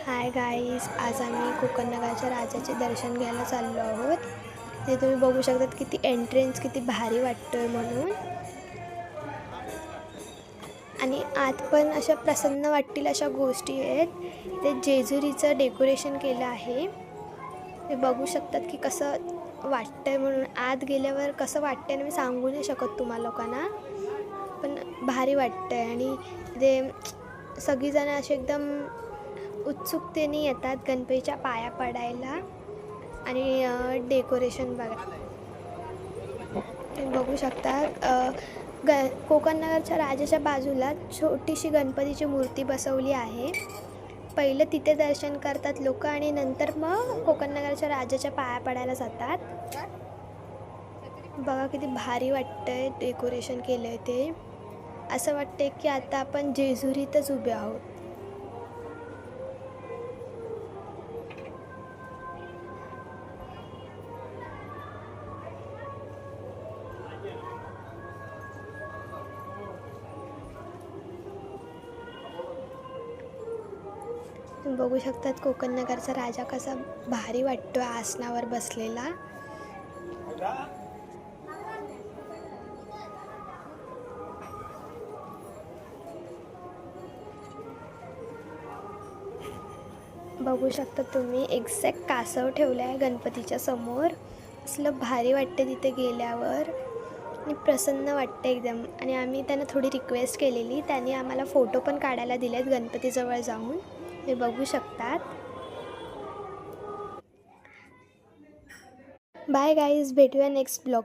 Hi guys, आज आम्ही कोकणनगरच्या राजाचे दर्शन घ्यायला चाललो आहोत. ते तुम्ही बघू शकतात किती एंट्रन्स किती भारी वाटतोय म्हणून. आणि आत पण अशा प्रसन्न वाटतील अशा गोष्टी आहेत. ते जेजुरीचं डेकोरेशन केलं आहे. ते बघू शकतात की कसं वाटतंय म्हणून. आत गेल्यावर कसं वाटतंय ना मी सांगू नाही शकत तुम्हा लोकांना, पण भारी वाटतंय. आणि ते सगळीजणं असे एकदम उत्सुकतेने येतात गणपतीच्या पाया पडायला आणि डेकोरेशन बघा. तुम्ही बघू शकता कोकणनगरच्या राजाच्या बाजूला छोटीशी गणपतीची मूर्ती बसवली आहे. पहिलं तिथे दर्शन करतात लोक आणि नंतर मग कोकणनगरच्या राजाच्या पाया पडायला जातात. बघा किती भारी वाटतंय डेकोरेशन केलं आहे ते. असं वाटतंय की आता आपण जेजुरीतच उभे आहोत. तुम्ही बघू शकतात कोकणनगरचा राजा कसा भारी वाटतोय आसनावर बसलेला. बघू शकता तुम्ही एक्झॅक्ट कासव ठेवलं आहे गणपतीच्या समोर. असलं भारी वाटतं तिथे गेल्यावर आणि प्रसन्न वाटतं एकदम. आणि आम्ही त्यांना थोडी रिक्वेस्ट केलेली, त्यांनी आम्हाला फोटो पण काढायला दिलेत गणपतीजवळ जाऊन. ते बघू शकतात. बाय गाईज, भेटूया नेक्स्ट ब्लॉग.